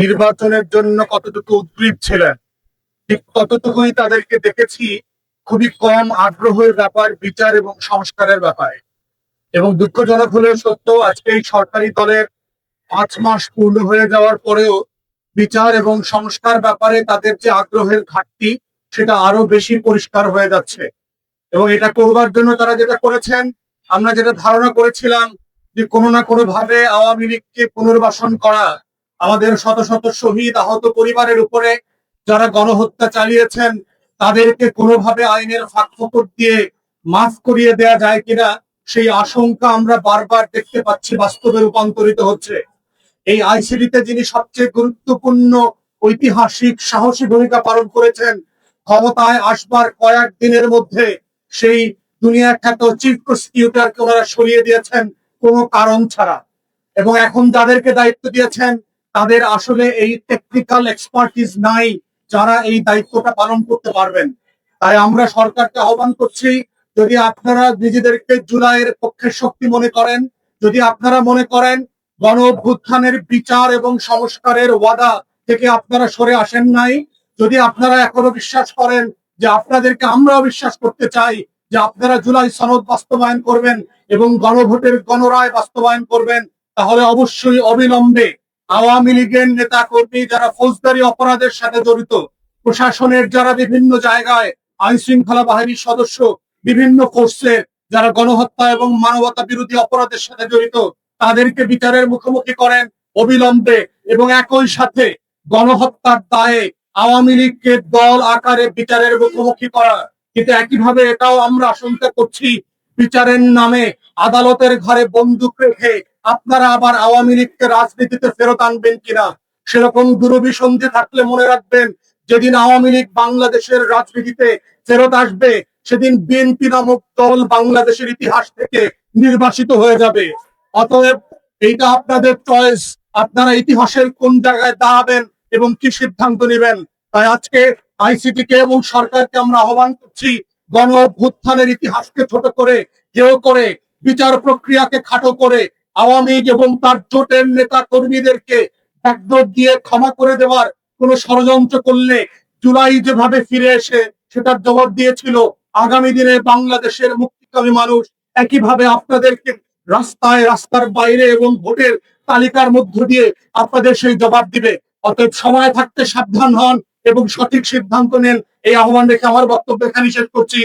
নির্বাচনের জন্য কতটুকু উদ্গ্রীব ছিলেন, ঠিক ততটুকুই তাদেরকে দেখেছি খুবই কম আগ্রহের ব্যাপার বিচার এবং সংস্কারের ব্যাপারে। এবং দুঃখজনক হলেও সত্য, আজকে এই সরকারি দলের 5 মাস পূর্ণ হয়ে যাওয়ার পরেও বিচার এবং সংস্কার ব্যাপারে তাদের যে আগ্রহের ঘাটতি সেটা আরো বেশি পরিষ্কার হয়ে যাচ্ছে। এবং এটা করবার জন্য তারা যেটা করেছেন, আমরা যেটা ধারণা করেছিলাম যে কোনো না কোনো ভাবে আওয়ামী লীগকে পুনর্বাসন করা, আমাদের শত শত শহীদ আহত পরিবারের উপরে যারা গণহত্যা চালিয়েছেন তাদেরকে কোনোভাবে আইনের ফাঁকফোকর দিয়ে মাফ করিয়ে দেয়া যায় কিনা, সেই আশঙ্কা আমরা বারবার দেখতে পাচ্ছি বাস্তবে রূপান্তরিত হচ্ছে। এই আইসিডিতে যিনি সবচেয়ে গুরুত্বপূর্ণ ঐতিহাসিক সাহসী ভূমিকা পালন করেছেন, ক্ষমতায় আসবার কয়েক দিনের মধ্যে সেই দুনিয়া খ্যাত চিফ প্রসিকিউটরকে ওনারা সরিয়ে দিয়েছেন কোনো কারণ ছাড়া। এবং এখন যাদেরকে দায়িত্ব দিয়েছেন তাদের আসলে এই টেকনিক্যাল এক্সপার্টিস নাই যারা এই দায়িত্বটা পালন করতে পারবেন। তাই আমরা সরকারকে আহ্বান করছি, যদি আপনারা নিজেদেরকে জুলাইয়ের পক্ষের শক্তি মনে করেন, যদি আপনারা মনে করেন গণ অভ্যুত্থানের বিচার এবং সংস্কারের ওয়াদা থেকে আপনারা সরে আসেন নাই, যদি আপনারা এখনো বিশ্বাস করেন যে আপনাদেরকে আমরাও বিশ্বাস করতে চাই যে আপনারা জুলাই সনদ বাস্তবায়ন করবেন এবং গণভোটের গণরায় বাস্তবায়ন করবেন, তাহলে অবশ্যই অবিলম্বে আওয়ামী লীগের নেতা কর্মী যারা ফৌজদারি অপরাধের সাথে জড়িত, প্রশাসনের যারা বিভিন্ন জায়গায় আইন শৃঙ্খলা বাহিনীর সদস্য, বিভিন্ন ফোর্সের যারা গণহত্যা এবং মানবতা বিরোধী অপরাধের সাথে জড়িত, তাদেরকে বিচারের মুখোমুখি করেন অবিলম্বে। এবং একই সাথে গণহত্যার দায়ে আওয়ামী লীগকে দল আকারে বিচারের মুখোমুখি করা। কিন্তু একইভাবে এটাও আমরা আশঙ্কা করছি, বিচারের নামে আদালতের ঘরে বন্দুক রেখে আপনারা আবার আওয়ামী লীগকে রাজনীতিতে ফেরত আনবেন কিনা। সেরকম দুরভিসন্ধি থাকলে মনে রাখবেন, যেদিন আওয়ামী লীগ বাংলাদেশের রাজনীতিতে ফেরত আসবে সেদিন বিএনপি নামক দল বাংলাদেশের ইতিহাস থেকে নির্বাসিত হয়ে যাবে। অতএব এইটা আপনাদের চয়েস, আপনারা ইতিহাসের কোন জায়গায় দাঁড়াবেন এবং কি সিদ্ধান্ত নেবেন। তাই আজকে আইসিটি কে এবং সরকারকে আমরা আহ্বান করছি, গণ অভ্যুত্থানের ইতিহাসকে ছোট করে, কেউ করে, বিচার প্রক্রিয়াকে খাটো করে আওয়ামী লীগ এবং তার জোটের নেতা কর্মীদেরকে একদর দিয়ে ক্ষমা করে দেওয়ার কোন ষড়যন্ত্র করলে জুলাই যেভাবে ফিরে এসে সেটার জবাব দিয়েছিল, আগামী দিনে বাংলাদেশের মুক্তিকামী মানুষ একইভাবে আপনাদেরকে রাস্তায়, রাস্তার বাইরে এবং ভোটের তালিকার মধ্য দিয়ে আপনাদের সেই জবাব দিবে। অতএব সময় থাকতে সাবধান হন এবং সঠিক সিদ্ধান্ত নেন। এই আহ্বান রেখে আমার বক্তব্য এখানে শেষ করছি।